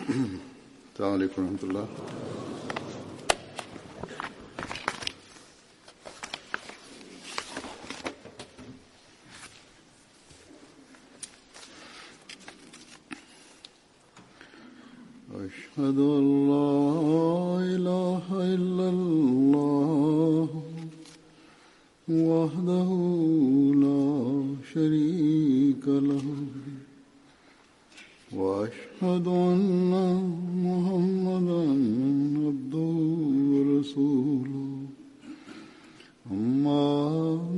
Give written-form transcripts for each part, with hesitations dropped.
Selamun Aleyküm ve Rahmetullah. أشهد أن لا إله إلا الله وحده لا شريك له وأشهد أن محمدا عبده ورسوله أما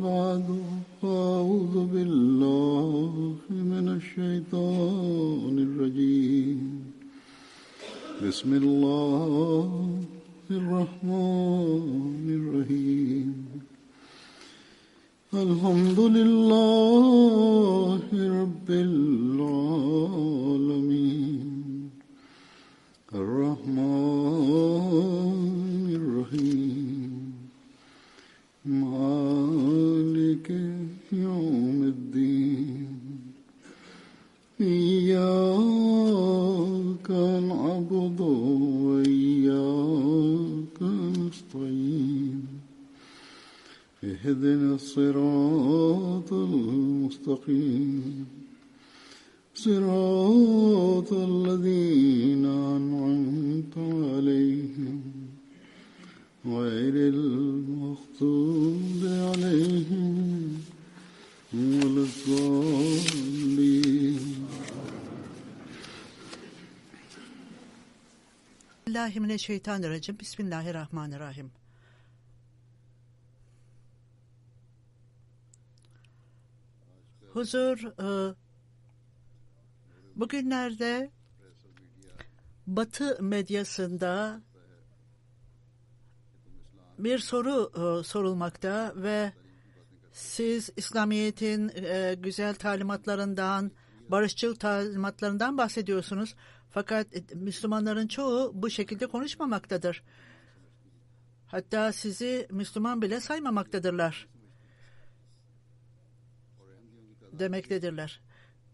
بعد فأعوذ بالله من الشيطان الرجيم بسم الله الرحمن الرحيم الحمد لله رب العالمين الرحمن الرحيم مالك يوم الدين إياك نعبد وإياك نستعين اهدنا الصراط المستقيم صراط الذين أنعمت عليهم غير المغضوب عليهم ولا الضالين. Bismillahirrahmanirrahim. Bismillahirrahmanirrahim. Huzur, bugünlerde Batı medyasında bir soru sorulmakta ve siz İslamiyet'in güzel talimatlarından, barışçıl talimatlarından bahsediyorsunuz. Fakat Müslümanların çoğu bu şekilde konuşmamaktadır. Hatta sizi Müslüman bile saymamaktadırlar demektedirler.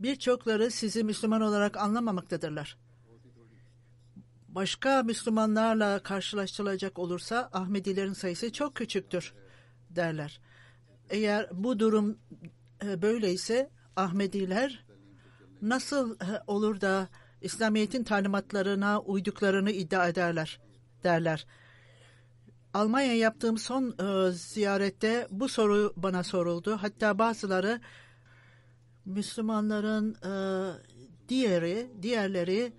Birçokları sizi Müslüman olarak anlamamaktadırlar. Başka Müslümanlarla karşılaştırılacak olursa Ahmedilerin sayısı çok küçüktür derler. Eğer bu durum böyleyse Ahmediler nasıl olur da İslamiyet'in talimatlarına uyduklarını iddia ederler derler. Almanya'ya yaptığım son ziyarette bu soru bana soruldu. Hatta bazıları Müslümanların diğerleri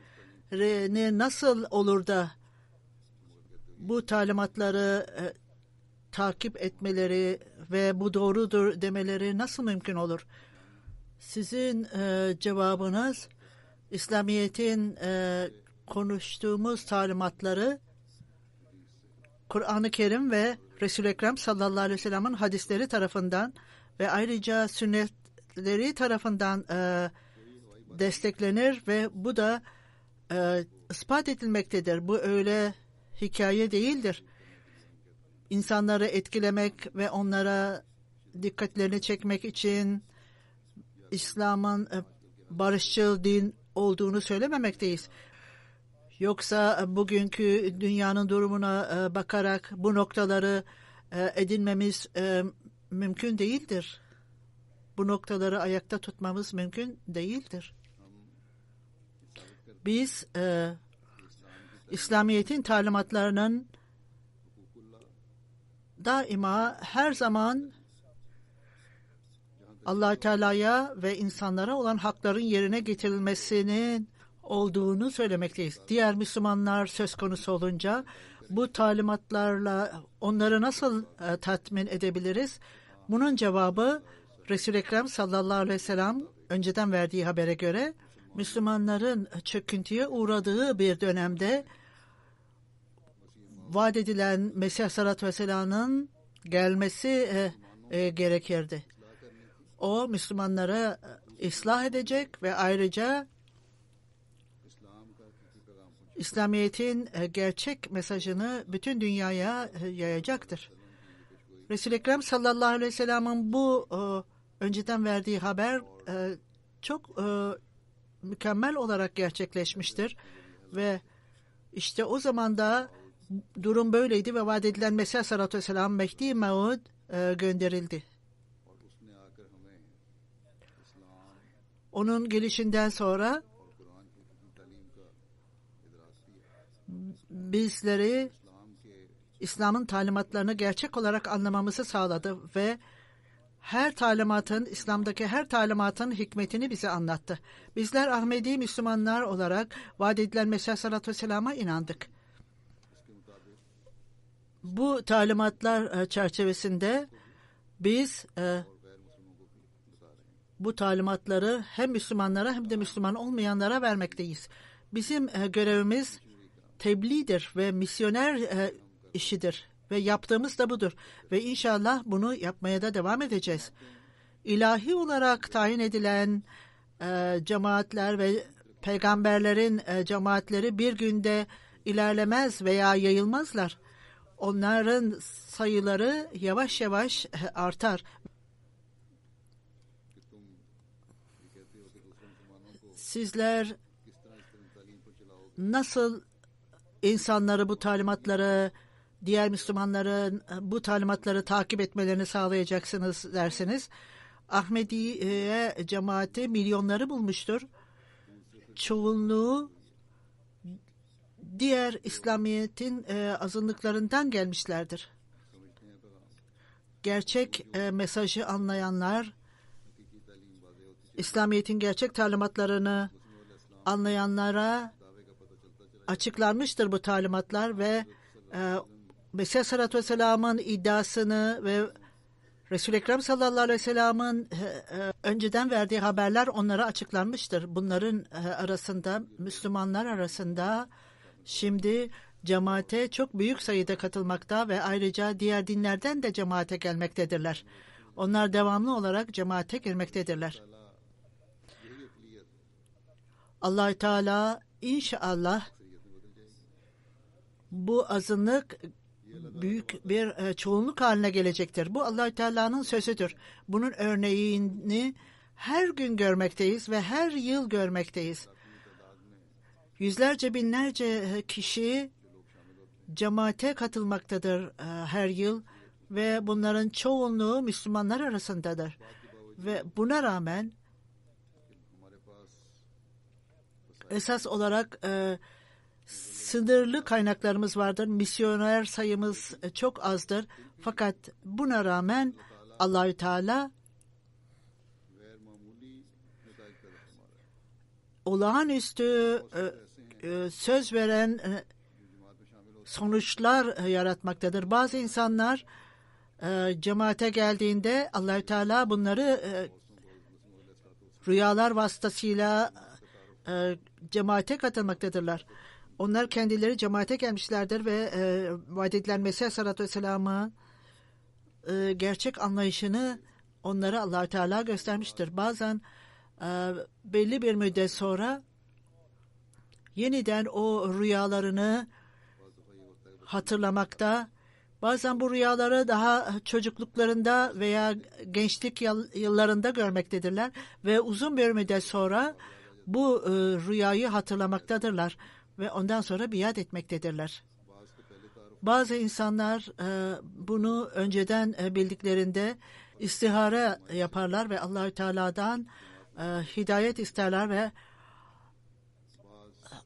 ne nasıl olur da bu talimatları takip etmeleri ve bu doğrudur demeleri nasıl mümkün olur? Sizin cevabınız İslamiyet'in konuştuğumuz talimatları Kur'an-ı Kerim ve Resul-i Ekrem sallallahu aleyhi ve sellem'in hadisleri tarafından ve ayrıca sünnetleri tarafından desteklenir ve bu da ispat edilmektedir. Bu öyle hikaye değildir. İnsanları etkilemek ve onlara dikkatlerini çekmek için İslam'ın barışçıl din olduğunu söylememekteyiz. Yoksa bugünkü dünyanın durumuna bakarak bu noktaları edinmemiz mümkün değildir. Bu noktaları ayakta tutmamız mümkün değildir. Biz İslamiyet'in talimatlarının daima her zaman Allah-u Teala'ya ve insanlara olan hakların yerine getirilmesinin olduğunu söylemekteyiz. Diğer Müslümanlar söz konusu olunca bu talimatlarla onları nasıl tatmin edebiliriz? Bunun cevabı Resul-i Ekrem sallallahu aleyhi ve sellem önceden verdiği habere göre Müslümanların çöküntüye uğradığı bir dönemde vaat edilen Mesih Aleyhisselatü Vesselam'ın gelmesi gerekirdi. O Müslümanlara ıslah edecek ve ayrıca İslamiyet'in gerçek mesajını bütün dünyaya yayacaktır. Resul-i Ekrem sallallahu aleyhi ve sellem'in bu önceden verdiği haber çok mükemmel olarak gerçekleşmiştir Ve işte o zaman da durum böyleydi ve vaat edilen Mesih Aleyhisselatü Vesselam Mehdi Maud gönderildi. Onun gelişinden sonra bizleri İslam'ın talimatlarını gerçek olarak anlamamızı sağladı ve İslam'daki her talimatın hikmetini bize anlattı. Bizler Ahmedi Müslümanlar olarak vaat edilen Mesih Aleyhisselatü Vesselam'a inandık. Bu talimatlar çerçevesinde biz bu talimatları hem Müslümanlara hem de Müslüman olmayanlara vermekteyiz. Bizim görevimiz tebliğdir ve misyoner işidir ve yaptığımız da budur ve inşallah bunu yapmaya da devam edeceğiz. İlahi olarak tayin edilen cemaatler ve peygamberlerin cemaatleri bir günde ilerlemez veya yayılmazlar. Onların sayıları yavaş yavaş artar. Sizler nasıl insanları bu talimatları, diğer Müslümanların bu talimatları takip etmelerini sağlayacaksınız derseniz, Ahmediye cemaati milyonları bulmuştur. Çoğunluğu diğer İslamiyet'in azınlıklarından gelmişlerdir. Gerçek mesajı anlayanlar, İslamiyet'in gerçek talimatlarını anlayanlara açıklanmıştır bu talimatlar ve Mesih Aleyhisselatü Vesselam'ın iddiasını ve Resul-i Ekrem sallallahu aleyhi ve sellem'in önceden verdiği haberler onlara açıklanmıştır. Bunların arasında, Müslümanlar arasında şimdi cemaate çok büyük sayıda katılmakta ve ayrıca diğer dinlerden de cemaate gelmektedirler. Onlar devamlı olarak cemaate girmektedirler. Allah-u Teala inşallah bu azınlık büyük bir çoğunluk haline gelecektir. Bu Allah-u Teala'nın sözüdür. Bunun örneğini her gün görmekteyiz ve her yıl görmekteyiz. Yüzlerce binlerce kişi cemaate katılmaktadır her yıl ve bunların çoğunluğu Müslümanlar arasındadır. Ve buna rağmen esas olarak sınırlı kaynaklarımız vardır. Misyoner sayımız çok azdır. Fakat buna rağmen Allahü Teala olağanüstü söz veren sonuçlar yaratmaktadır. Bazı insanlar cemaate geldiğinde Allahü Teala bunları rüyalar vasıtasıyla cemaate katılmaktadırlar. Onlar kendileri cemaate gelmişlerdir ve vaat edilen Mesih Aleyhisselatü Vesselam'ın gerçek anlayışını onlara Allah-u Teala göstermiştir. Bazen belli bir müddet sonra yeniden o rüyalarını hatırlamakta, bazen bu rüyaları daha çocukluklarında veya gençlik yıllarında görmektedirler ve uzun bir müddet sonra bu rüyayı hatırlamaktadırlar ve ondan sonra biat etmektedirler. Bazı insanlar bunu önceden bildiklerinde istihare yaparlar ve Allahü Teala'dan hidayet isterler ve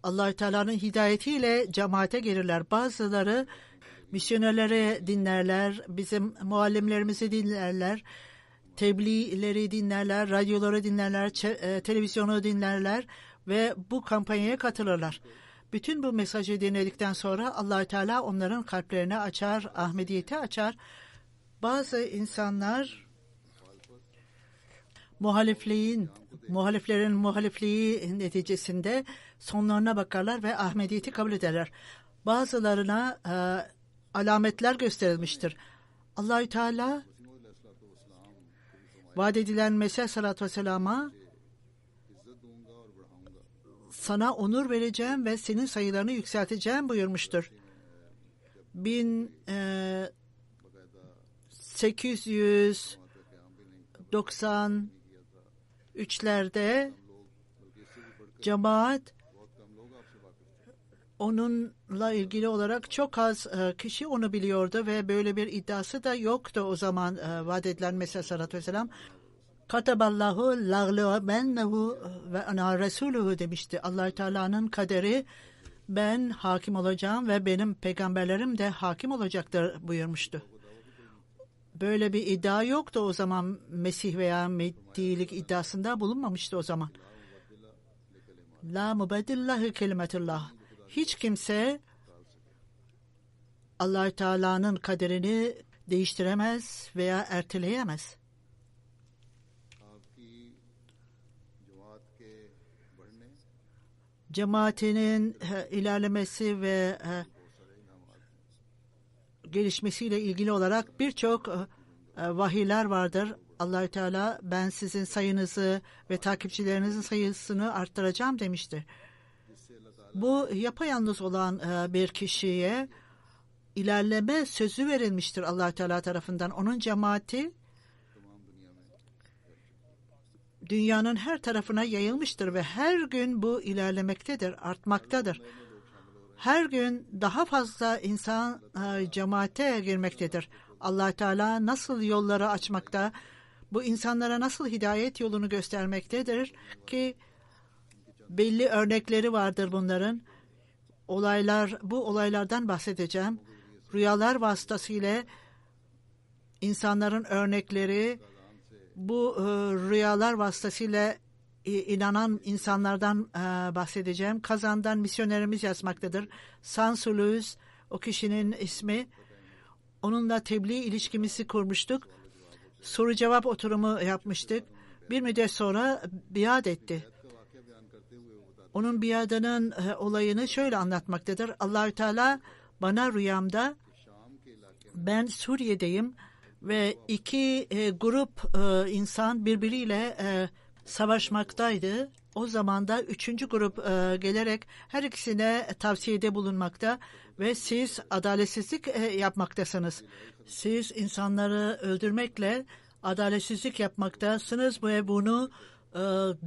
Allahü Teala'nın hidayetiyle cemaate gelirler. Bazıları misyonerleri dinlerler, bizim muallimlerimizi dinlerler, tebliğleri dinlerler, radyoları dinlerler, televizyonu dinlerler ve bu kampanyaya katılırlar. Bütün bu mesajı dinledikten sonra Allah-u Teala onların kalplerini açar, Ahmediyeti açar. Bazı insanlar muhaliflerin muhalifliği neticesinde sonlarına bakarlar ve Ahmediyeti kabul ederler. Bazılarına alametler gösterilmiştir. Allah-u Teala vaat edilen Mesih Aleyhisselatü Vesselam'a sana onur vereceğim ve senin sayılarını yükselteceğim buyurmuştur. 1893'lerde cemaat onunla ilgili olarak çok az kişi onu biliyordu ve böyle bir iddiası da yoktu o zaman vaat edilen Mesih sallallahu aleyhi ve sellem. Kataballahu la'lebennehu ve ana resuluhu demişti. Allah Teala'nın kaderi, ben hakim olacağım ve benim peygamberlerim de hakim olacaktır buyurmuştu. Böyle bir iddia yoktu o zaman. Mesih veya Mehdilik iddiasında bulunmamıştı o zaman. La mubeddillahi kelimetullah. Hiç kimse Allah Teala'nın kaderini değiştiremez veya erteleyemez. Cemaatinin ilerlemesi ve gelişmesiyle ilgili olarak birçok vahiyler vardır. Allah-u Teala ben sizin sayınızı ve takipçilerinizin sayısını arttıracağım demiştir. Bu yapayalnız olan bir kişiye ilerleme sözü verilmiştir Allah-u Teala tarafından. Onun cemaati dünyanın her tarafına yayılmıştır ve her gün bu ilerlemektedir, artmaktadır. Her gün daha fazla insan cemaate girmektedir. Allah Teala nasıl yolları açmakta, bu insanlara nasıl hidayet yolunu göstermektedir ki belli örnekleri vardır bunların. Bu olaylardan bahsedeceğim. Rüyalar vasıtasıyla insanların örnekleri, bu rüyalar vasıtasıyla inanan insanlardan bahsedeceğim. Kazan'dan misyonerimiz yazmaktadır. Sansuluz o kişinin ismi. Onunla tebliğ ilişkimizi kurmuştuk. Soru cevap oturumu yapmıştık. Bir müddet sonra biat etti. Onun biadının olayını şöyle anlatmaktadır. Allah-u Teala bana rüyamda, ben Suriye'deyim ve iki grup insan birbiriyle savaşmaktaydı. O zaman da üçüncü grup gelerek her ikisine tavsiyede bulunmakta ve siz adaletsizlik yapmaktasınız. Siz insanları öldürmekle adaletsizlik yapmaktasınız ve bunu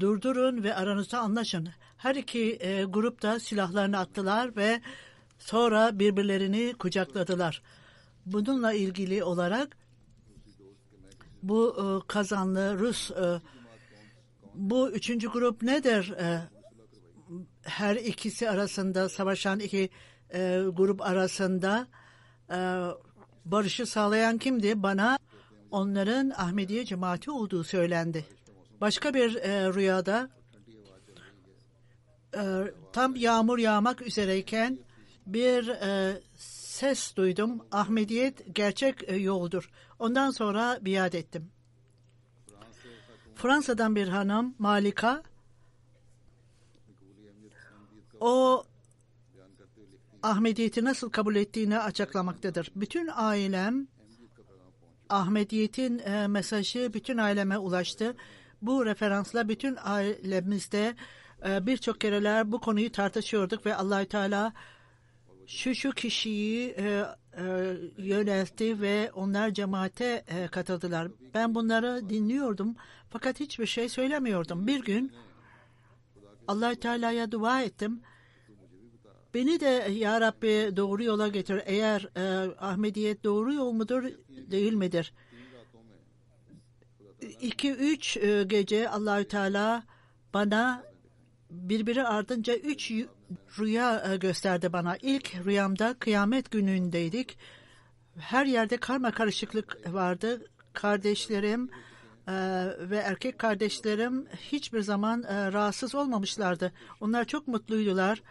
durdurun ve aranızda anlaşın. Her iki grup da silahlarını attılar ve sonra birbirlerini kucakladılar. Bununla ilgili olarak bu Kazanlı Rus bu üçüncü grup nedir? Her ikisi arasında savaşan iki grup arasında barışı sağlayan kimdi? Bana onların Ahmediye cemaati olduğu söylendi. Başka bir rüyada tam yağmur yağmak üzereyken bir ses duydum. Ahmediyet gerçek yoldur. Ondan sonra biat ettim. Fransa'dan bir hanım Malika, o Ahmediyeti nasıl kabul ettiğini açıklamaktadır. Bütün ailem Ahmediyet'in mesajı bütün aileme ulaştı. Bu referansla bütün ailemizde birçok kereler bu konuyu tartışıyorduk ve Allah-u Teala şu kişiyi yöneltti ve onlar cemaate katıldılar. Ben bunları dinliyordum fakat hiçbir şey söylemiyordum. Bir gün Allah-u Teala'ya dua ettim. Beni de ya Rabbi doğru yola getir. Eğer Ahmediyet doğru yol mudur değil midir? 2-3 gece Allah-u Teala bana birbiri ardınca 3 rüya gösterdi bana. İlk rüyamda kıyamet günündeydik. Her yerde karma karışıklık vardı. Kardeşlerim ve erkek kardeşlerim hiçbir zaman rahatsız olmamışlardı. Onlar çok mutluydular.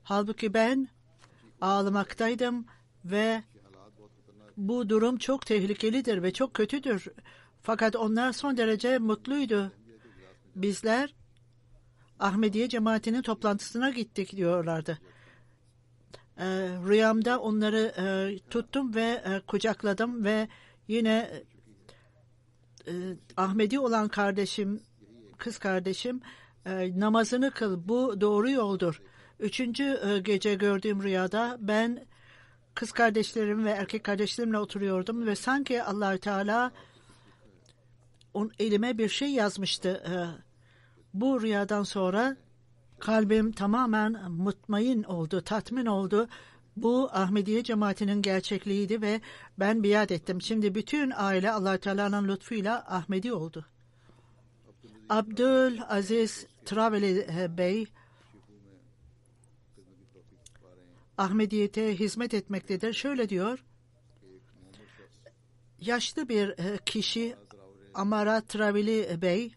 Halbuki ben ağlamaktaydım ve bu durum çok tehlikelidir ve çok kötüdür. Fakat onlar son derece mutluydu. Bizler Ahmediye cemaatinin toplantısına gittik diyorlardı. Rüyamda onları tuttum ve kucakladım ve yine Ahmedi olan kız kardeşim namazını kıl, bu doğru yoldur. 3. gece gördüğüm rüyada ben kız kardeşlerim ve erkek kardeşlerimle oturuyordum ve sanki Allah-u Teala elime bir şey yazmıştı. Bu rüyadan sonra kalbim tamamen mutmain oldu, tatmin oldu. Bu Ahmediye cemaatinin gerçekliğiydi ve ben biat ettim. Şimdi bütün aile Allah Teala'nın lütfuyla Ahmedi oldu. Abdülaziz Traveli Bey Ahmediyete hizmet etmektedir. Şöyle diyor. Yaşlı bir kişi Amara Traveli Bey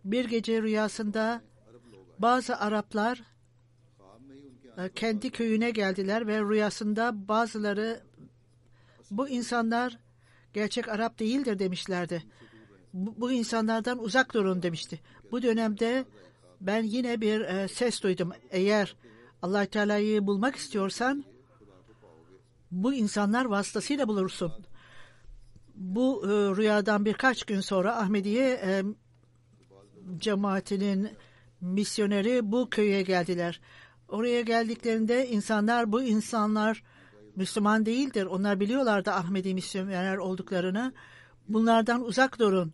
bir gece rüyasında bazı Araplar kendi köyüne geldiler ve rüyasında bazıları bu insanlar gerçek Arap değildir demişlerdi. Bu insanlardan uzak durun demişti. Bu dönemde ben yine bir ses duydum. Eğer Allah Teala'yı bulmak istiyorsan bu insanlar vasıtasıyla bulursun. Bu rüyadan birkaç gün sonra Ahmediye cemaatinin misyoneri bu köye geldiler. Oraya geldiklerinde bu insanlar Müslüman değildir. Onlar biliyorlardı Ahmedi misyoner olduklarını. Bunlardan uzak durun.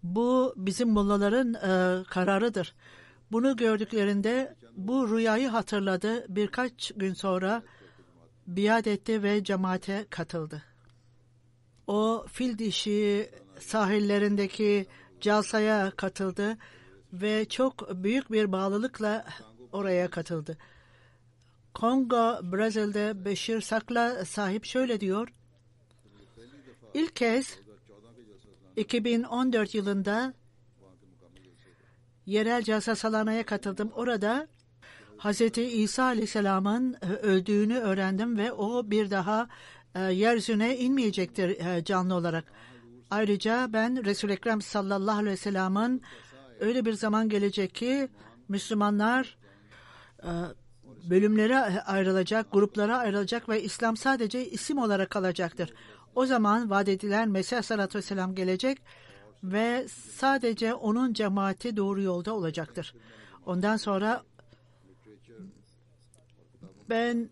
Bu bizim mollaların kararıdır. Bunu gördüklerinde bu rüyayı hatırladı. Birkaç gün sonra biat etti ve cemaate katıldı. O fil dişi sahillerindeki calsaya katıldı ve çok büyük bir bağlılıkla oraya katıldı. Kongo, Brezilya'da Beşir Sakla sahip şöyle diyor. İlk kez 2014 yılında yerel calsa salanaya katıldım. Orada Hz. İsa Aleyhisselam'ın öldüğünü öğrendim ve o bir daha yeryüzüne inmeyecektir canlı olarak. Ayrıca ben Resul-i Ekrem sallallahu aleyhi ve sellem'in öyle bir zaman gelecek ki Müslümanlar bölümlere ayrılacak, gruplara ayrılacak ve İslam sadece isim olarak kalacaktır. O zaman vaat edilen Mesih Aleyhisselatü Vesselam gelecek ve sadece onun cemaati doğru yolda olacaktır. Ondan sonra ben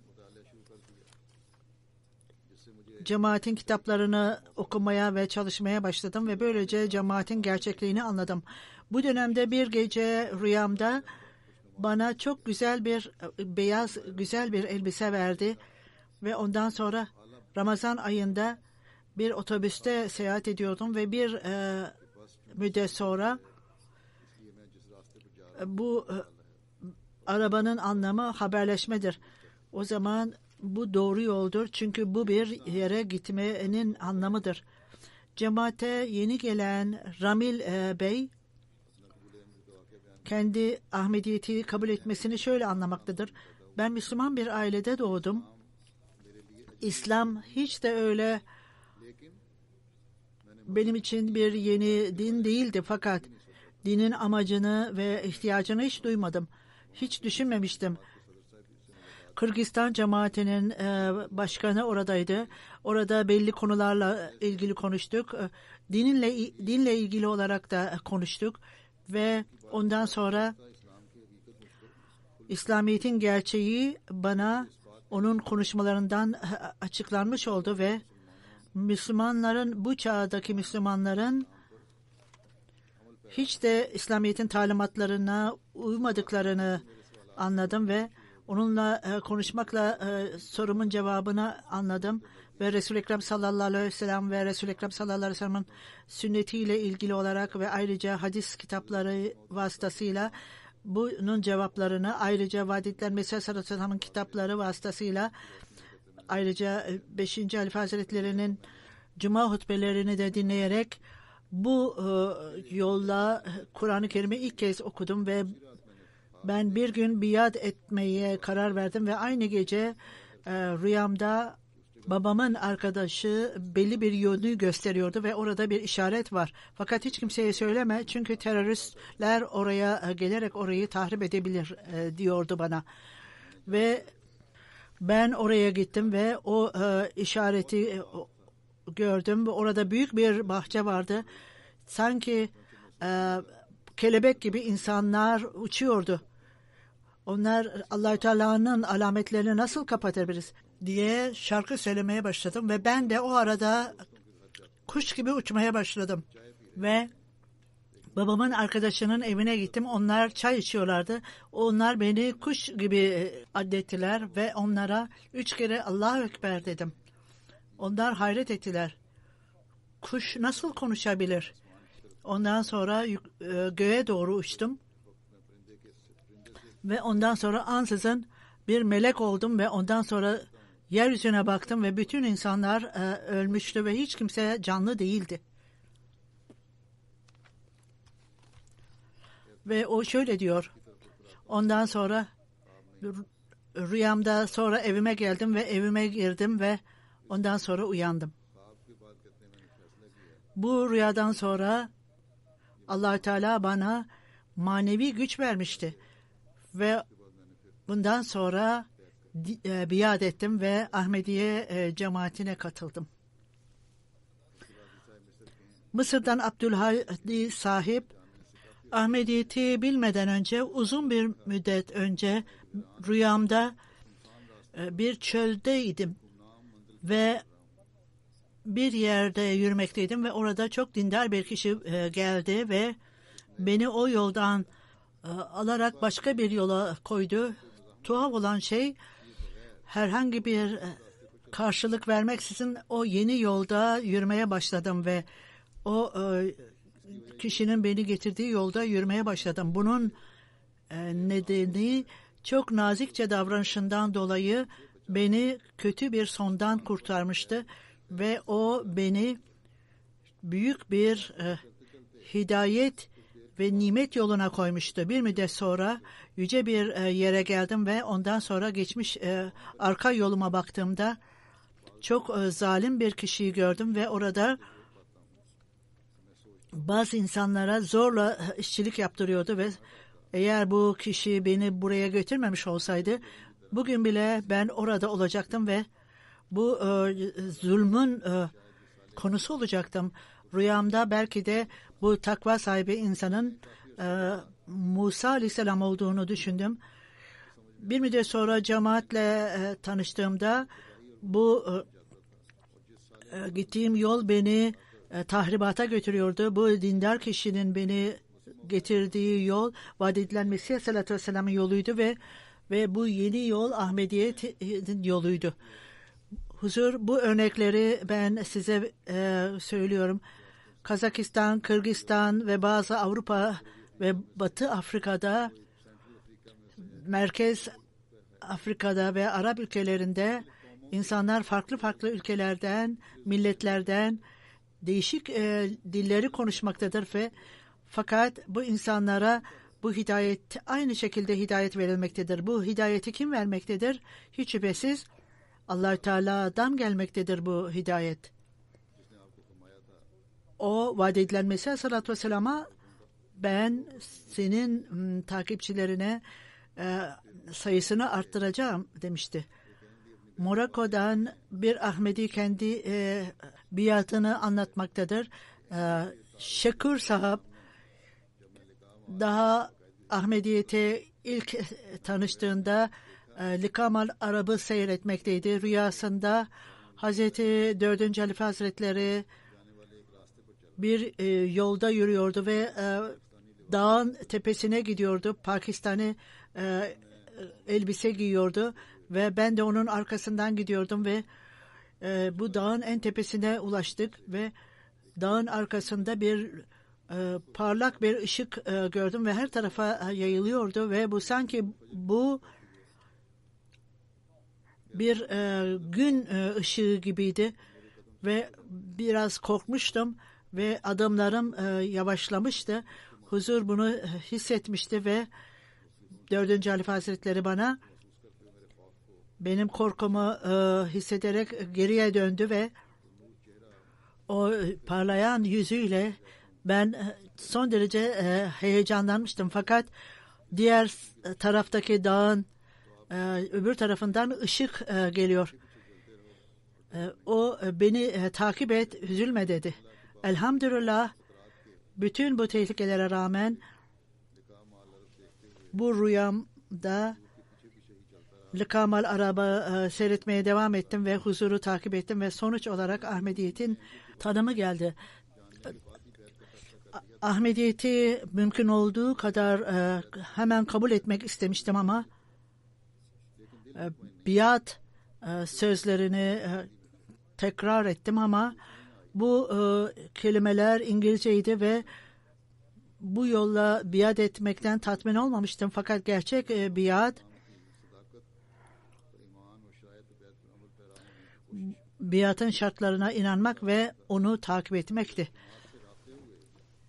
cemaatin kitaplarını okumaya ve çalışmaya başladım ve böylece cemaatin gerçekliğini anladım. Bu dönemde bir gece rüyamda bana çok güzel bir beyaz güzel bir elbise verdi ve ondan sonra Ramazan ayında bir otobüste seyahat ediyordum ve bir müddet sonra bu arabanın anlamı haberleşmedir. O zaman bu doğru yoldur çünkü bu bir yere gitmenin anlamıdır. Cemaate yeni gelen Ramil Bey kendi Ahmediyeti kabul etmesini şöyle anlamaktadır. Ben Müslüman bir ailede doğdum. İslam hiç de öyle benim için bir yeni din değildi fakat dinin amacını ve ihtiyacını hiç duymadım. Hiç düşünmemiştim. Kırgızistan cemaatinin başkanı oradaydı. Orada belli konularla ilgili konuştuk. Dinle ilgili olarak da konuştuk ve ondan sonra İslamiyet'in gerçeği bana onun konuşmalarından açıklanmış oldu ve Müslümanların, bu çağdaki Müslümanların hiç de İslamiyet'in talimatlarına uymadıklarını anladım ve onunla konuşmakla sorumun cevabını anladım ve Resul-i Ekrem sallallahu aleyhi ve sellem ve Resul-i Ekrem sallallahu aleyhi ve sellem'in sünnetiyle ilgili olarak ve ayrıca hadis kitapları vasıtasıyla bunun cevaplarını, ayrıca vaat edilen Mesih Aleyhisselam'ın kitapları vasıtasıyla, ayrıca 5. Halife Hazretleri'nin Cuma hutbelerini de dinleyerek bu yolla Kur'an-ı Kerim'i ilk kez okudum ve ben bir gün biat etmeye karar verdim ve aynı gece rüyamda babamın arkadaşı belli bir yönü gösteriyordu ve orada bir işaret var. Fakat hiç kimseye söyleme çünkü teröristler oraya gelerek orayı tahrip edebilir diyordu bana. Ve ben oraya gittim ve o işareti gördüm. Orada büyük bir bahçe vardı. Sanki kelebek gibi insanlar uçuyordu. Onlar Allah-u Teala'nın alametlerini nasıl kapatabiliriz diye şarkı söylemeye başladım ve ben de o arada kuş gibi uçmaya başladım ve Babamın arkadaşının evine gittim. Onlar çay içiyorlardı. Onlar beni kuş gibi addettiler ve onlara 3 kere Allahu Ekber dedim. Onlar hayret ettiler. Kuş nasıl konuşabilir? Ondan sonra göğe doğru uçtum. Ve ondan sonra ansızın bir melek oldum ve ondan sonra yeryüzüne baktım ve bütün insanlar ölmüştü ve hiç kimse canlı değildi. Ve o şöyle diyor. Ondan sonra rüyamda sonra evime geldim ve evime girdim ve ondan sonra uyandım. Bu rüyadan sonra Allah-u Teala bana manevi güç vermişti. Ve bundan sonra biat ettim ve Ahmediye cemaatine katıldım. Mısır'dan Abdülhadi sahip Ahmediyeti bilmeden önce uzun bir müddet önce rüyamda bir çöldeydim ve bir yerde yürümekteydim ve orada çok dindar bir kişi geldi ve beni o yoldan alarak başka bir yola koydu. Tuhaf olan şey herhangi bir karşılık vermeksizin o yeni yolda yürümeye başladım ve o kişinin beni getirdiği yolda yürümeye başladım. Bunun nedeni çok nazikçe davranışından dolayı beni kötü bir sondan kurtarmıştı ve o beni büyük bir hidayet ve nimet yoluna koymuştu. Bir müddet sonra yüce bir yere geldim ve ondan sonra geçmiş arka yoluma baktığımda çok zalim bir kişiyi gördüm ve orada bazı insanlara zorla işçilik yaptırıyordu ve eğer bu kişi beni buraya götürmemiş olsaydı bugün bile ben orada olacaktım ve bu zulmün konusu olacaktım. Rüyamda belki de bu takva sahibi insanın Musa Aleyhisselam olduğunu düşündüm. Bir müddet sonra cemaatle tanıştığımda bu gittiğim yol beni tahribata götürüyordu. Bu dindar kişinin beni getirdiği yol vaat edilen Mesih Aleyhisselatü Vesselam'ın yoluydu ve bu yeni yol Ahmediye'nin yoluydu. Huzur, bu örnekleri ben size söylüyorum. Kazakistan, Kırgızistan ve bazı Avrupa ve Batı Afrika'da, Merkez Afrika'da ve Arap ülkelerinde insanlar farklı ülkelerden, milletlerden değişik dilleri konuşmaktadır ve fakat bu insanlara bu hidayet aynı şekilde hidayet verilmektedir. Bu hidayeti kim vermektedir? Hiç şüphesiz Allah-u Teala'dan gelmektedir bu hidayet. O vaat edilen Mesih Aleyhisselatü Vesselam'a ben senin takipçilerine sayısını arttıracağım demişti. Monaco'dan bir Ahmedi kendi biatını anlatmaktadır. Şekur Sahab daha Ahmediyete ilk tanıştığında Likamal Arab'ı seyretmekteydi. Rüyasında Hazreti 4. Halife Hazretleri bir yolda yürüyordu ve dağın tepesine gidiyordu. Pakistan'ı elbise giyiyordu ve ben de onun arkasından gidiyordum ve bu dağın en tepesine ulaştık ve dağın arkasında bir parlak bir ışık gördüm ve her tarafa yayılıyordu ve bu sanki bu bir gün ışığı gibiydi ve biraz korkmuştum ve adımlarım yavaşlamıştı. Huzur bunu hissetmişti ve 4. Halife Hazretleri bana benim korkumu hissederek geriye döndü ve o parlayan yüzüyle ben son derece heyecanlanmıştım. Fakat diğer taraftaki dağın öbür tarafından ışık geliyor. O beni takip et, üzülme dedi. Elhamdülillah bütün bu tehlikelere rağmen bu rüyamda Likamal Arab'ı seyretmeye devam ettim ve huzuru takip ettim ve sonuç olarak Ahmediyet'in tanımı geldi. Ahmediyeti mümkün olduğu kadar hemen kabul etmek istemiştim ama biat sözlerini tekrar ettim ama bu kelimeler İngilizceydi ve bu yolla biat etmekten tatmin olmamıştım. Fakat gerçek biatın şartlarına inanmak ve onu takip etmekti.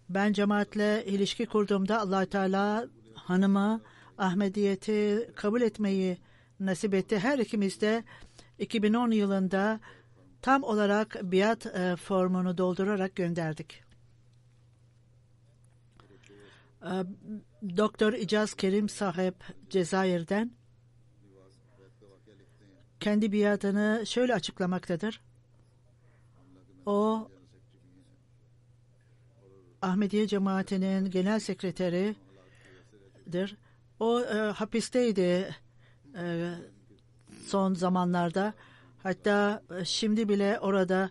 Ben cemaatle ilişki kurduğumda Allah Teala hanıma Ahmediyeti kabul etmeyi nasip etti. Her ikimiz de 2010 yılında tam olarak biat formunu doldurarak gönderdik. Doktor İcaz Kerim sahip Cezayir'den kendi biatını şöyle açıklamaktadır. O Ahmediye cemaatinin genel sekreteridir. O hapisteydi son zamanlarda. Hatta şimdi bile orada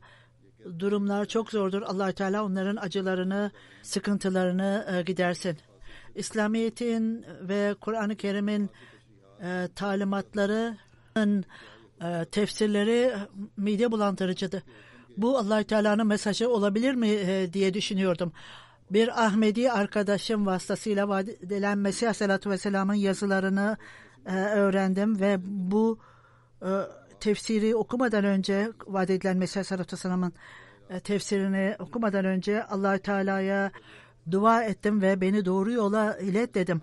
durumlar çok zordur. Allah-u Teala onların acılarını, sıkıntılarını gidersin. İslamiyet'in ve Kur'an-ı Kerim'in talimatlarının tefsirleri mide bulandırıcıdır. Bu Allah-u Teala'nın mesajı olabilir mi diye düşünüyordum. Bir Ahmedi arkadaşım vasıtasıyla vaat edilen Mesih Aleyhisselatü Vesselam'ın yazılarını öğrendim ve bu tefsiri okumadan önce vaat edilen Mesih Aleyhisselatü Vesselam'ın tefsirini okumadan önce Allah-u Teala'ya dua ettim ve beni doğru yola ilet dedim.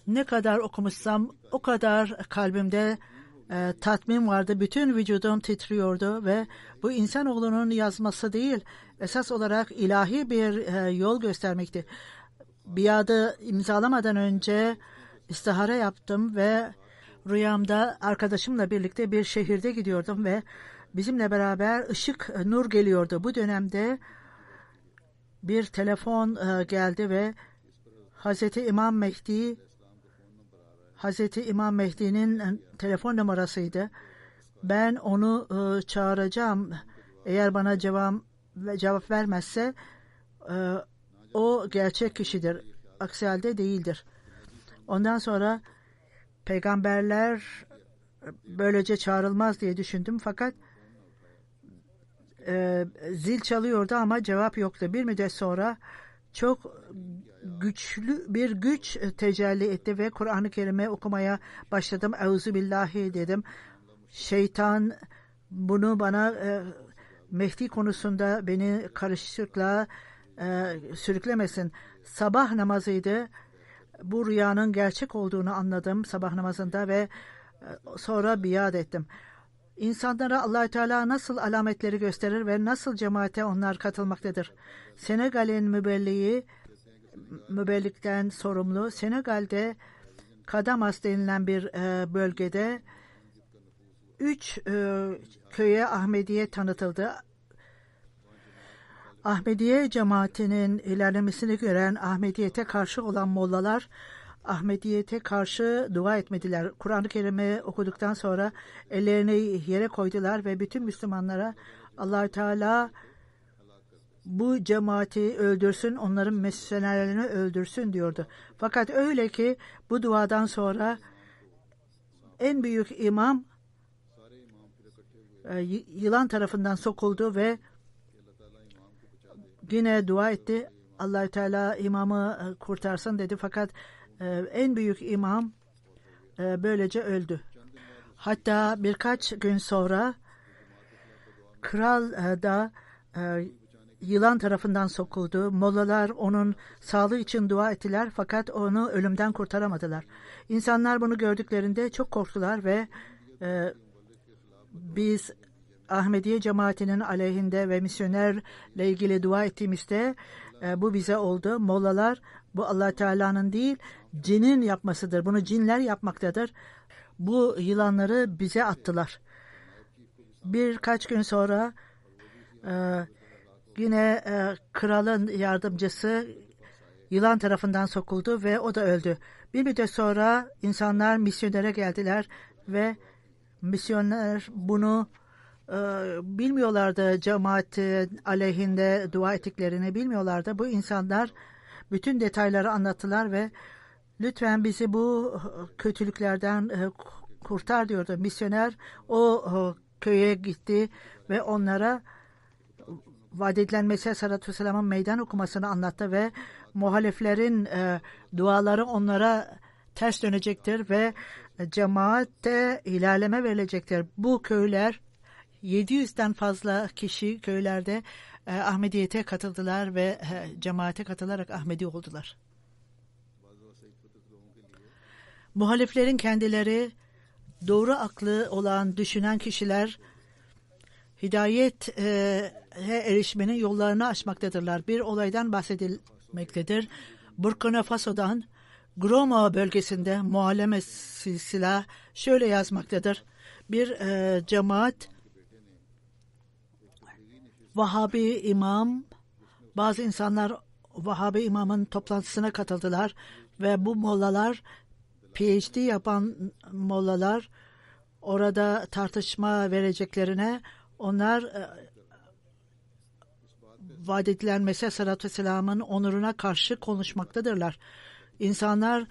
Ne kadar okumuşsam o kadar kalbimde tatmin vardı. Bütün vücudum titriyordu ve bu insanoğlunun yazması değil, esas olarak ilahi bir yol göstermekti. Biatı imzalamadan önce istihare yaptım ve rüyamda arkadaşımla birlikte bir şehirde gidiyordum ve bizimle beraber ışık, nur geliyordu. Bu dönemde bir telefon geldi ve Hazreti İmam Mehdi'nin telefon numarasıydı. Ben onu çağıracağım. Eğer bana cevap vermezse o gerçek kişidir. Aksi halde değildir. Ondan sonra peygamberler böylece çağrılmaz diye düşündüm. Fakat zil çalıyordu ama cevap yoktu. Bir müddet sonra çok güçlü bir güç tecelli etti ve Kur'an-ı Kerim'i okumaya başladım. Euzubillahi dedim. Şeytan bunu bana Mehdi konusunda beni karışıklığa sürüklemesin. Sabah namazıydı. Bu rüyanın gerçek olduğunu anladım sabah namazında ve sonra biat ettim. İnsanlara Allah-u Teala nasıl alametleri gösterir ve nasıl cemaate onlar katılmaktadır. Senegal'in mübellikten sorumlu. Senegal'de Kadamas denilen bir bölgede 3 köye Ahmediye tanıtıldı. Ahmediye cemaatinin ilerlemesini gören Ahmediyete karşı olan mollalar Ahmediyete karşı dua etmediler. Kur'an-ı Kerim'i okuduktan sonra ellerini yere koydular ve bütün Müslümanlara Allah-u Teala bu cemaati öldürsün, onların misyonerlerini öldürsün diyordu. Fakat öyle ki bu duadan sonra en büyük imam yılan tarafından sokuldu ve yine dua etti. Allah-u Teala imamı kurtarsın dedi. Fakat en büyük imam böylece öldü. Hatta birkaç gün sonra kral da yılan tarafından sokuldu. Mollalar onun sağlığı için dua ettiler fakat onu ölümden kurtaramadılar. İnsanlar bunu gördüklerinde çok korktular ve biz Ahmediye cemaatinin aleyhinde ve misyonerle ilgili dua ettiğimizde bu bize oldu. Mollalar bu Allah Teala'nın değil cinin yapmasıdır. Bunu cinler yapmaktadır. Bu yılanları bize attılar. Birkaç gün sonra yine kralın yardımcısı yılan tarafından sokuldu ve o da öldü. Bir müddet sonra insanlar misyonere geldiler ve misyoner bunu bilmiyorlardı cemaatin aleyhinde dua ettiklerini bilmiyorlardı. Bu insanlar bütün detayları anlattılar ve lütfen bizi bu kötülüklerden kurtar diyordu. Misyoner o köye gitti ve onlara vaat edilen Mesih Aleyhisselatü Vesselam'ın meydan okumasını anlattı ve muhaliflerin duaları onlara ters dönecektir ve cemaatte ilerleme verilecektir. Bu köyler 700'den fazla kişi köylerde Ahmediyete katıldılar ve cemaate katılarak Ahmedi oldular. Muhaliflerin kendileri doğru aklı olan düşünen kişiler hidayete erişmenin yollarını açmaktadırlar. Bir olaydan bahsedilmektedir. Burkina Faso'dan Groma bölgesinde Mualleme Silsila şöyle yazmaktadır. Bir cemaat Vahabi imam, bazı insanlar Vahabi imamın toplantısına katıldılar ve bu mollalar, PhD yapan mollalar orada tartışma vereceklerine onlar vaat edilen Mesih Aleyhisselatü Vesselam'ın onuruna karşı konuşmaktadırlar. İnsanlar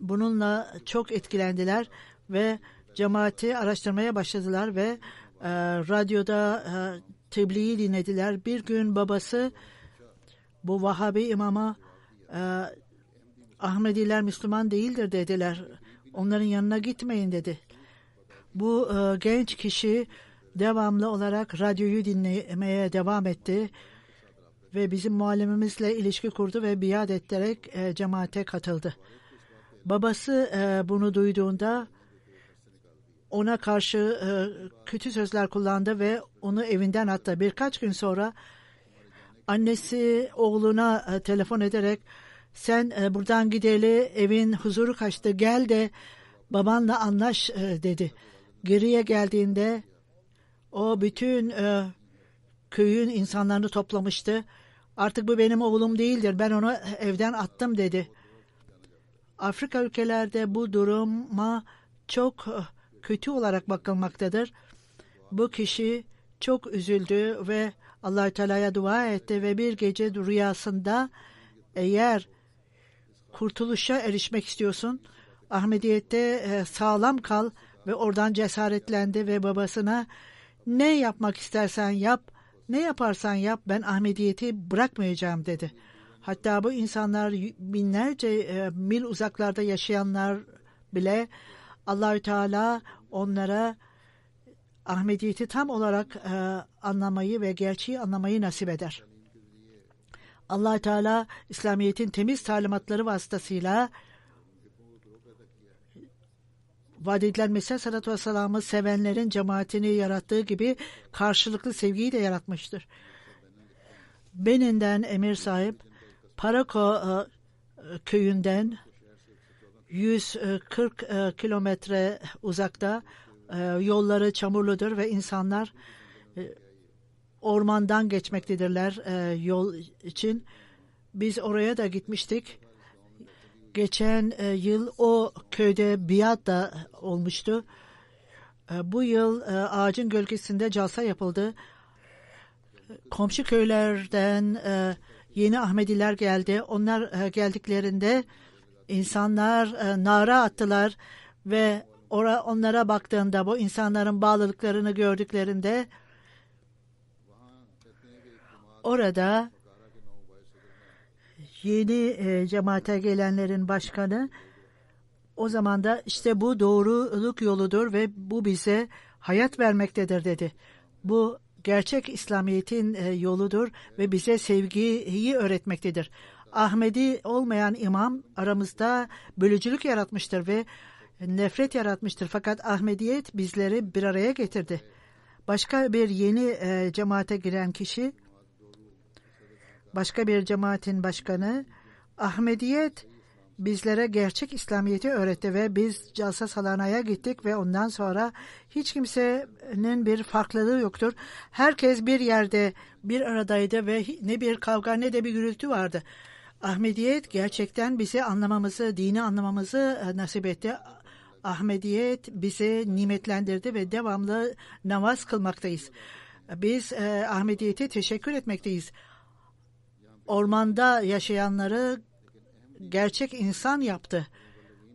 bununla çok etkilendiler ve cemaati araştırmaya başladılar ve radyoda tebliği dinlediler. Bir gün babası bu Vahabi imama Ahmediler Müslüman değildir dediler. Onların yanına gitmeyin dedi. Bu genç kişi devamlı olarak radyoyu dinlemeye devam etti ve bizim muallimimizle ilişki kurdu ve biat ettirerek cemaate katıldı. Babası bunu duyduğunda ona karşı kötü sözler kullandı ve onu evinden attı. Birkaç gün sonra annesi oğluna telefon ederek sen buradan gideli evin huzuru kaçtı, gel de babanla anlaş dedi. Geriye geldiğinde o bütün köyün insanlarını toplamıştı. Artık bu benim oğlum değildir, ben onu evden attım dedi. Afrika ülkelerde bu duruma çok kötü olarak bakılmaktadır. Bu kişi çok üzüldü ve Allah-u Teala'ya dua etti ve bir gece rüyasında eğer kurtuluşa erişmek istiyorsun, Ahmediyet'te sağlam kal ve oradan cesaretlendi ve babasına ne yapmak istersen yap, ne yaparsan yap, ben Ahmediyet'i bırakmayacağım dedi. Hatta bu insanlar binlerce mil uzaklarda yaşayanlar bile Allah-u Teala onlara Ahmediyet'i tam olarak anlamayı ve gerçeği anlamayı nasip eder. Allah-u Teala İslamiyet'in temiz talimatları vasıtasıyla vaat edilen Mesih Aleyhisselatü Vesselam'ı sevenlerin cemaatini yarattığı gibi karşılıklı sevgiyi de yaratmıştır. Benin'den emir sahip Parako köyünden 140 kilometre uzakta, yolları çamurludur ve insanlar ormandan geçmektedirler yol için. Biz oraya da gitmiştik. Geçen yıl o köyde biat da olmuştu. Bu yıl ağacın gölgesinde calsa yapıldı. Komşu köylerden yeni Ahmediler geldi. Onlar geldiklerinde insanlar nara attılar ve onlara baktığında, bu insanların bağlılıklarını gördüklerinde orada yeni cemaate gelenlerin başkanı o zaman da işte bu doğruluk yoludur ve bu bize hayat vermektedir dedi. Bu gerçek İslamiyet'in yoludur ve bize sevgiyi öğretmektedir. Ahmedi olmayan imam aramızda bölücülük yaratmıştır ve nefret yaratmıştır. Fakat Ahmediyet bizleri bir araya getirdi. Başka bir yeni cemaate giren kişi, başka bir cemaatin başkanı, Ahmediyet bizlere gerçek İslamiyet'i öğretti ve biz Calsa Salana'ya gittik ve ondan sonra hiç kimsenin bir farklılığı yoktur. Herkes bir yerde bir aradaydı ve ne bir kavga ne de bir gürültü vardı. Ahmediyet gerçekten bize anlamamızı, dini anlamamızı nasip etti. Ahmediyet bizi nimetlendirdi ve devamlı namaz kılmaktayız. Biz Ahmediyet'e teşekkür etmekteyiz. Ormanda yaşayanları gerçek insan yaptı.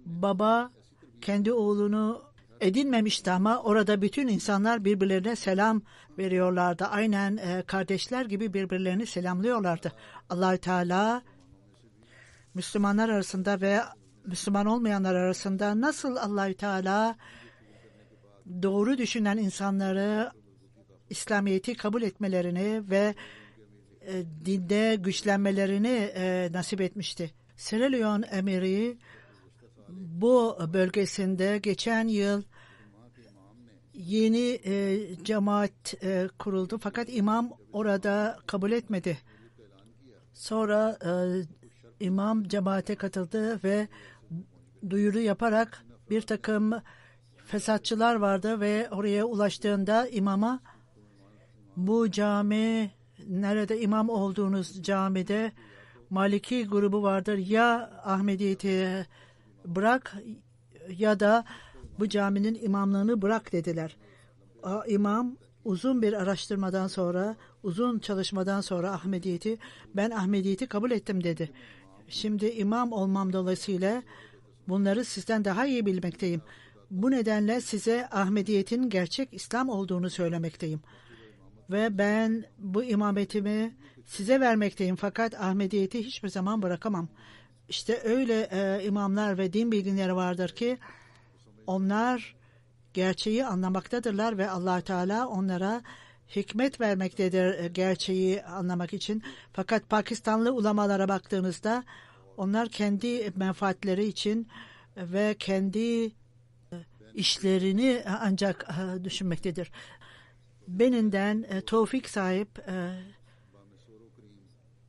Baba kendi oğlunu edinmemişti ama orada bütün insanlar birbirlerine selam veriyorlardı. Aynen kardeşler gibi birbirlerini selamlıyorlardı. Allah-u Teala Müslümanlar arasında ve Müslüman olmayanlar arasında nasıl Allah-u Teala doğru düşünen insanları İslamiyet'i kabul etmelerini ve dinde güçlenmelerini nasip etmişti. Sierra Leone emiri bu bölgesinde geçen yıl yeni cemaat kuruldu fakat imam orada kabul etmedi. Sonra imam cemaate katıldı ve duyuru yaparak bir takım fesatçılar vardı ve oraya ulaştığında imama bu cami nerede imam olduğunuz camide Maliki grubu vardır ya Ahmediyeti bırak ya da bu caminin imamlığını bırak dediler. İmam uzun bir araştırmadan sonra, uzun çalışmadan sonra ben Ahmediyeti kabul ettim dedi. Şimdi imam olmam dolayısıyla bunları sizden daha iyi bilmekteyim. Bu nedenle size Ahmediyetin gerçek İslam olduğunu söylemekteyim. Ve ben bu imametimi size vermekteyim fakat Ahmediyeti hiçbir zaman bırakamam. İşte öyle imamlar ve din bilginleri vardır ki onlar gerçeği anlamaktadırlar ve Allah Teala onlara hikmet vermektedir gerçeği anlamak için. Fakat Pakistanlı ulamalara baktığınızda onlar kendi menfaatleri için ve kendi işlerini ancak düşünmektedir. Benin'den Tevfik sahip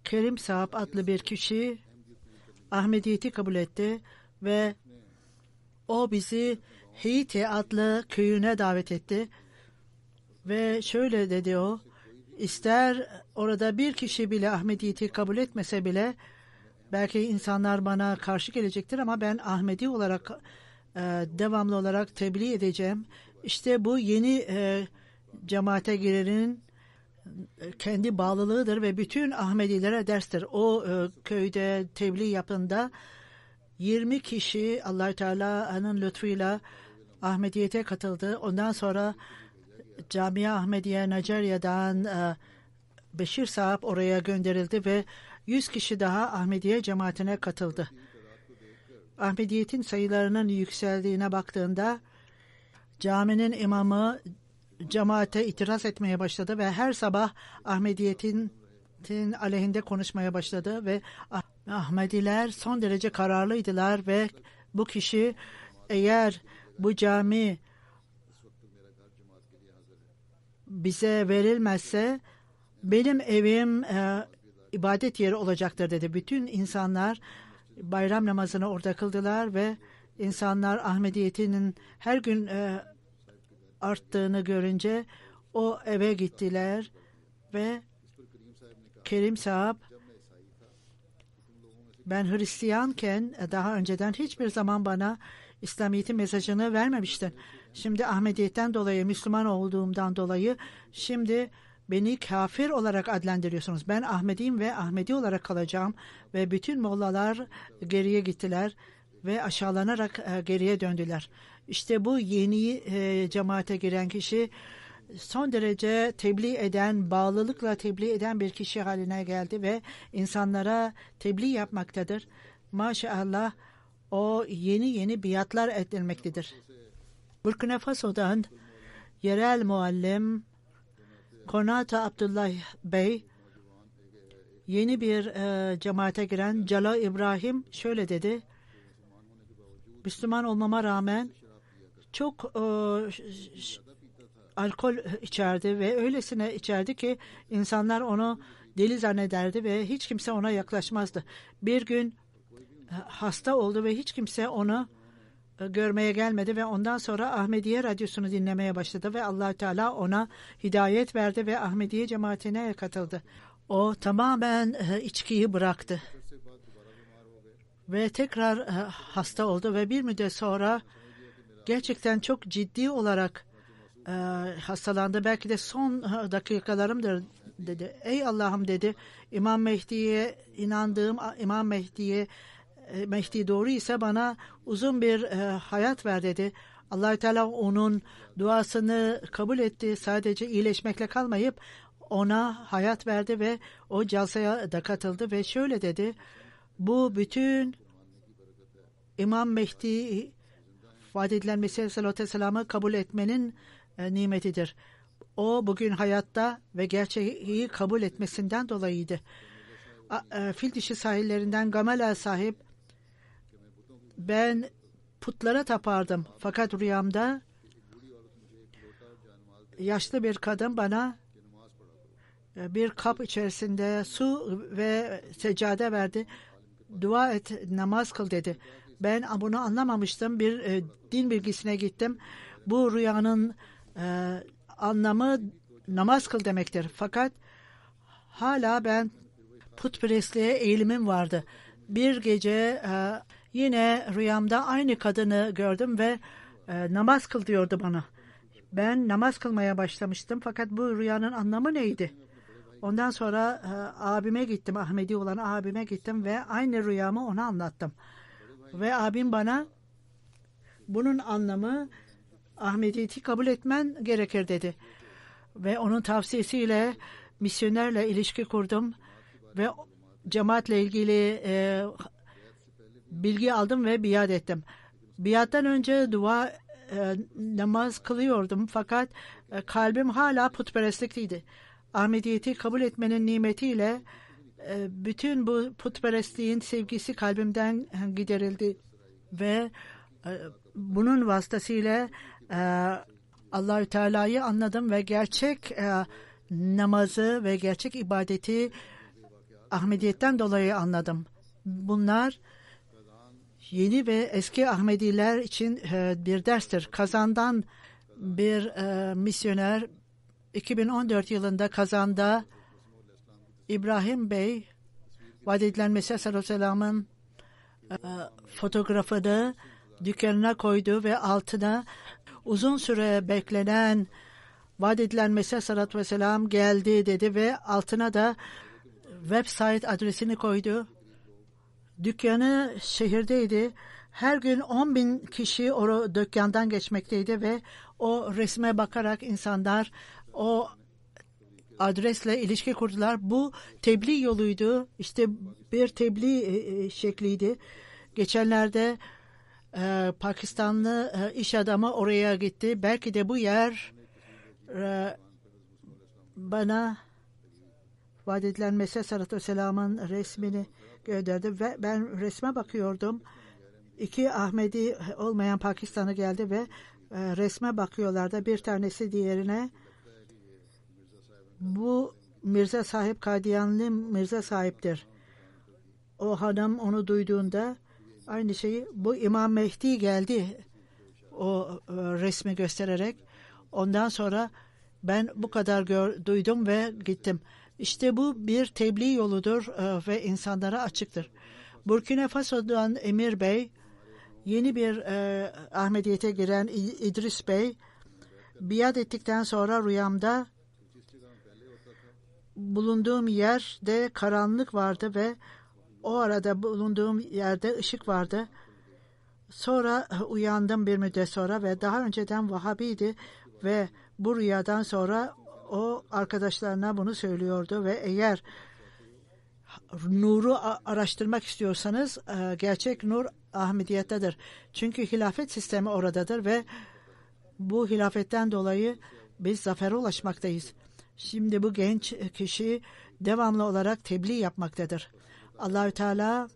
Kerim Sahip adlı bir kişi Ahmediyeti kabul etti ve o bizi Haiti adlı köyüne davet etti ve şöyle dedi o, ister orada bir kişi bile Ahmediyeti kabul etmese bile belki insanlar bana karşı gelecektir ama ben Ahmedi olarak devamlı olarak tebliğ edeceğim. İşte bu yeni cemaate girenin kendi bağlılığıdır ve bütün Ahmedilere derstir. O köyde tebliğ yapında 20 kişi Allah-u Teala'nın lütfuyla Ahmediyete katıldı. Ondan sonra Camia Ahmediye Nijerya'dan Beşir Sahip oraya gönderildi ve 100 kişi daha Ahmediye cemaatine katıldı. Ahmediyetin sayılarının yükseldiğine baktığında caminin imamı cemaate itiraz etmeye başladı ve her sabah Ahmediyetin aleyhinde konuşmaya başladı ve Ahmediler son derece kararlıydılar ve bu kişi eğer bu cami bize verilmezse benim evim ibadet yeri olacaktır dedi. Bütün insanlar bayram namazını orada kıldılar ve insanlar Ahmediyetinin her gün arttığını görünce o eve gittiler ve Kerim Sahip ben Hristiyanken daha önceden hiçbir zaman bana İslamiyet'in mesajını vermemiştin. Şimdi Ahmediyetten dolayı, Müslüman olduğumdan dolayı şimdi beni kafir olarak adlandırıyorsunuz. Ben Ahmediyim ve Ahmedi olarak kalacağım ve bütün mollalar geriye gittiler ve aşağılanarak geriye döndüler. İşte bu yeni cemaate giren kişi son derece tebliğ eden, bağlılıkla tebliğ eden bir kişi haline geldi ve insanlara tebliğ yapmaktadır. Maşallah o yeni biatlar edilmektedir. Burkina Faso'dan yerel muallim Konata Abdullah Bey yeni bir cemaate giren Cala İbrahim şöyle dedi. Müslüman olmama rağmen çok alkol içerdi ve öylesine içerdi ki insanlar onu deli zannederdi ve hiç kimse ona yaklaşmazdı. Bir gün hasta oldu ve hiç kimse onu görmeye gelmedi ve ondan sonra Ahmediye radyosunu dinlemeye başladı ve Allah Teala ona hidayet verdi ve Ahmediye cemaatine katıldı. O tamamen içkiyi bıraktı ve tekrar hasta oldu ve bir müddet sonra gerçekten çok ciddi olarak hastalandı. Belki de son dakikalarımdır dedi. Ey Allah'ım dedi, İmam Mehdi'ye inandığım Mehdi doğru ise bana uzun bir hayat ver dedi. Allah-u Teala onun duasını kabul etti. Sadece iyileşmekle kalmayıp ona hayat verdi ve o jalsaya da katıldı ve şöyle dedi. Bu bütün İmam Mehdi vaat edilen Mesih Aleyhisselatü Vesselam'ı kabul etmenin nimetidir. O bugün hayatta ve gerçeği kabul etmesinden dolayıydı. Fil dişi sahillerinden Gamala sahip, ben putlara tapardım. Fakat rüyamda yaşlı bir kadın bana bir kap içerisinde su ve seccade verdi. Dua et, namaz kıl dedi. Ben bunu anlamamıştım. Bir din bilgisine gittim. Bu rüyanın anlamı namaz kıl demektir. Fakat hala ben putperestliğe eğilimim vardı. Bir gece yine rüyamda aynı kadını gördüm ve namaz kıl diyordu bana. Ben namaz kılmaya başlamıştım. Fakat bu rüyanın anlamı neydi? Ondan sonra abime gittim. Ahmedi olan abime gittim ve aynı rüyamı ona anlattım. Ve abim bana bunun anlamı Ahmediyeti kabul etmen gerekir dedi. Ve onun tavsiyesiyle misyonerle ilişki kurdum ve cemaatle ilgili bilgi aldım ve biat ettim. Biattan önce dua namaz kılıyordum fakat kalbim hala putperestlikteydi. Ahmediyeti kabul etmenin nimetiyle bütün bu putperestliğin sevgisi kalbimden giderildi ve bunun vasıtasıyla Allahü Teala'yı anladım ve gerçek namazı ve gerçek ibadeti Ahmediyetten dolayı anladım. Bunlar yeni ve eski Ahmediler için bir derstir. Kazan'dan bir misyoner 2014 yılında Kazan'da İbrahim Bey vaat edilen Mesih Aleyhisselam'ın fotoğrafını dükkanına koydu ve altına uzun süre beklenen vaat edilen Mesih Aleyhisselam geldi dedi ve altına da website adresini koydu. Dükkanı şehirdeydi. Her gün 10.000 kişi o dükkandan geçmekteydi ve o resme bakarak insanlar o adresle ilişki kurdular. Bu tebliğ yoluydu. İşte bir tebliğ şekliydi. Geçenlerde Pakistanlı iş adamı oraya gitti. Belki de bu yer bana vaat edilen Mesih Aleyhisselam'ın resmini gönderdi ve ben resme bakıyordum. İki Ahmedi olmayan Pakistanlı geldi ve resme bakıyorlardı. Bir tanesi diğerine, bu Mirza Sahip, Kadiyanlı Mirza Sahip'tir. O hanım onu duyduğunda aynı şeyi, bu İmam Mehdi geldi o resmi göstererek. Ondan sonra ben bu kadar duydum ve gittim. İşte bu bir tebliğ yoludur ve insanlara açıktır. Burkina Faso'dan Emir Bey, yeni bir Ahmediyete giren İdris Bey, biat ettikten sonra rüyamda bulunduğum yerde karanlık vardı ve o arada bulunduğum yerde ışık vardı. Sonra uyandım bir müddet sonra ve daha önceden Vahabiydi ve bu rüyadan sonra o arkadaşlarına bunu söylüyordu ve eğer nuru araştırmak istiyorsanız gerçek nur Ahmediyet'tedir. Çünkü hilafet sistemi oradadır ve bu hilafetten dolayı biz zafere ulaşmaktayız. Şimdi bu genç kişi devamlı olarak tebliğ yapmaktadır. Allahü Teala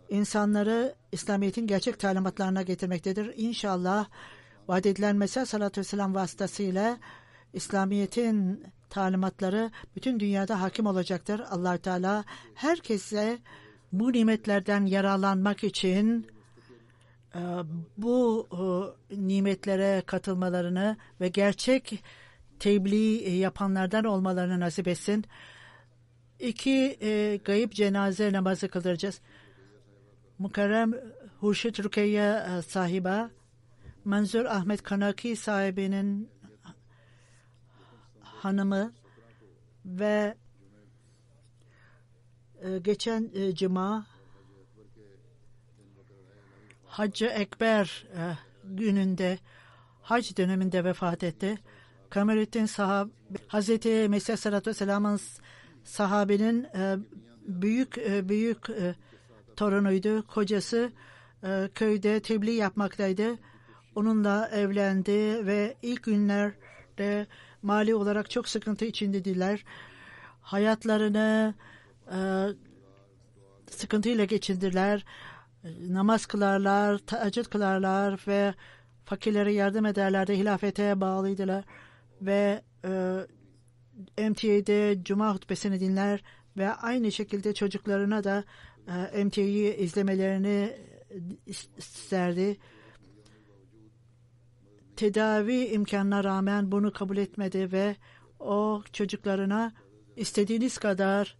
insanları İslamiyet'in gerçek talimatlarına getirmektedir. İnşallah vaat edilen Mesih Aleyhisselatü Vesselam vasıtasıyla İslamiyet'in talimatları bütün dünyada hakim olacaktır. Allahü Teala herkese bu nimetlerden yararlanmak için bu nimetlere katılmalarını ve gerçek tebliğ yapanlardan olmalarını nasip etsin. 2 gayip cenaze namazı kıldıracağız. Mukarrem Hurşit Rukiye sahiba, Manzur Ahmet Kanaki sahibinin hanımı ve geçen cuma Hac-ı Ekber gününde, hac döneminde vefat etti. Kamerüddin Hazreti Mesih Aleyhisselatü Vesselam'ın sahabenin büyük torunuydu. Kocası köyde tebliğ yapmaktaydı. Onunla evlendi ve ilk günlerde mali olarak çok sıkıntı içindeydiler. Hayatlarını sıkıntıyla geçirdiler. Namaz kılarlar, teheccüd kılarlar ve fakirlere yardım ederlerdi. Hilafete bağlıydılar ve MTA'de Cuma hutbesini dinler ve aynı şekilde çocuklarına da MTA'yı izlemelerini isterdi. Tedavi imkanına rağmen bunu kabul etmedi ve o çocuklarına istediğiniz kadar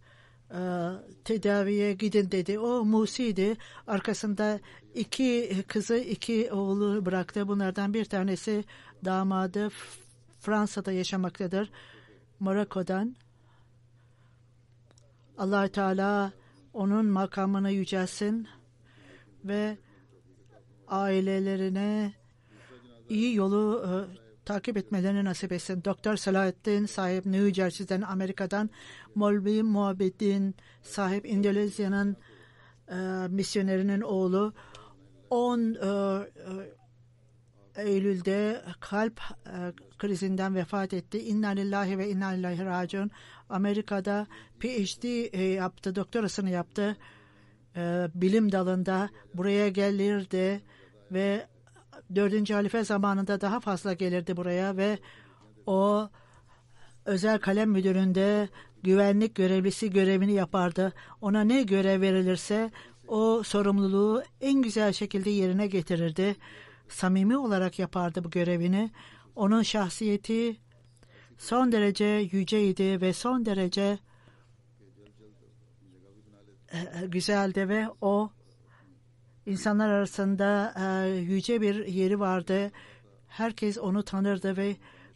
tedaviye gidin dedi. O Musi'ydi. Arkasında 2 kızı, 2 oğlu bıraktı. Bunlardan bir tanesi damadı Fransa'da yaşamaktadır. Monaco'dan. Allah Teala onun makamını yücelsin ve ailelerine iyi yolu takip etmelerini nasip etsin. Doktor Salahattin sahip New Jersey'den, Amerika'dan, Molvi Muhabbettin sahip Endonezya'nın misyonerinin oğlu 10 Eylül'de kalp krizinden vefat etti. İnna lillahi ve inna ileyhi raciun. Amerika'da PhD yaptı, doktorasını yaptı. Bilim dalında buraya gelirdi ve 4. halife zamanında daha fazla gelirdi buraya ve o özel kalem müdüründe güvenlik görevlisi görevini yapardı. Ona ne görev verilirse o sorumluluğu en güzel şekilde yerine getirirdi. Samimi olarak yapardı bu görevini. Onun şahsiyeti son derece yüceydi ve son derece güzeldi ve o İnsanlar arasında yüce bir yeri vardı. Herkes onu tanırdı ve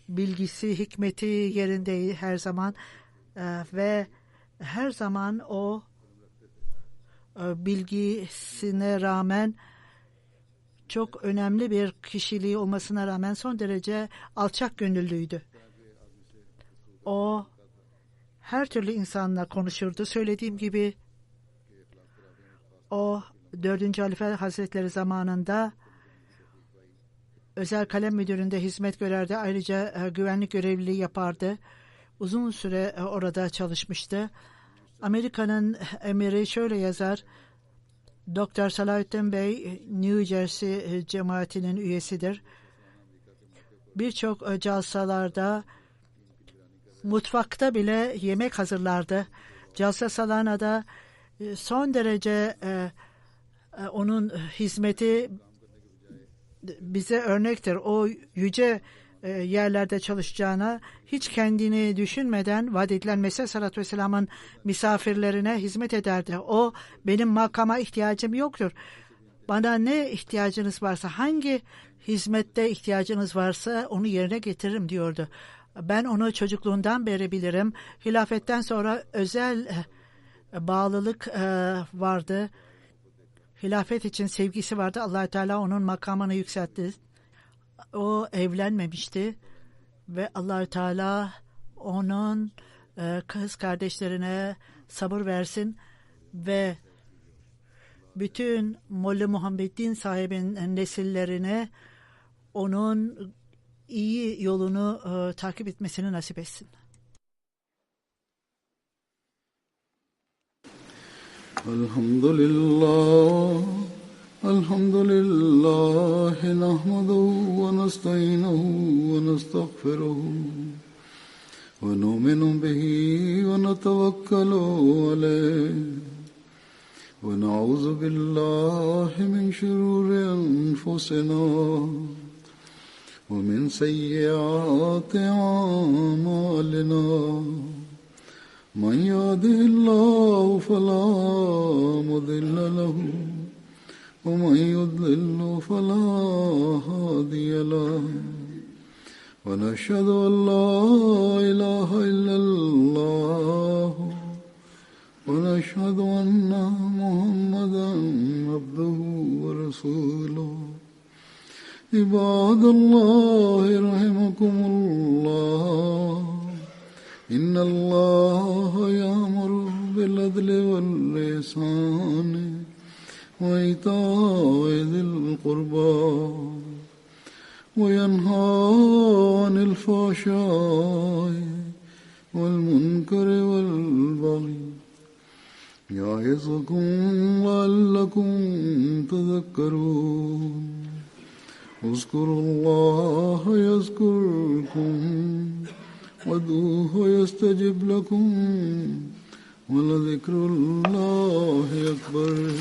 bilgisi, hikmeti yerindeydi her zaman. Ve her zaman o bilgisine rağmen çok önemli bir kişiliği olmasına rağmen son derece alçak gönüllüydü. O her türlü insanla konuşurdu. Söylediğim gibi o 4. Halife Hazretleri zamanında özel kalem müdüründe hizmet görerdi. Ayrıca güvenlik görevliliği yapardı. Uzun süre orada çalışmıştı. Amerika'nın emiri şöyle yazar. Dr. Salahattin Bey New Jersey cemaatinin üyesidir. Birçok calsalarda mutfakta bile yemek hazırlardı. Calsa Salana'da son derece onun hizmeti bize örnektir. O yüce yerlerde çalışacağına hiç kendini düşünmeden vaat edilen Mesih Aleyhisselatü Vesselam'ın misafirlerine hizmet ederdi. O benim makama ihtiyacım yoktur. Bana ne ihtiyacınız varsa, hangi hizmette ihtiyacınız varsa onu yerine getiririm diyordu. Ben onu çocukluğundan beri bilirim. Hilafetten sonra özel bağlılık vardı. Hilafet için sevgisi vardı. Allah Teala onun makamını yükseltti. O evlenmemişti ve Allah Teala onun kız kardeşlerine sabır versin ve bütün Molla Muhammed'in sahibinin nesillerine onun iyi yolunu takip etmesini nasip etsin. Elhamdülillah, elhamdülillah, nahmaduhu ve nestainuhu ve nestağfiruhu ve nu'minu bihi ve netevekkalu aleyh ve na'udzu billahi min şururi enfusina ve min seyyiati a'malina. من يهده الله فلا مضل له ومن يضلل فلا هادي له ونشهد أن لا إله إلا الله ونشهد أن محمدا عبده ورسوله عباد الله رحمكم الله إن الله يأمر بالعدل والإحسان وإيتاء ذي القربى وينهى عن الفحشاء والمنكر والبغي يعظكم لعلكم تذكرون اذكروا الله يذكركم وادعوه يستجب لكم ولذكر الله أكبر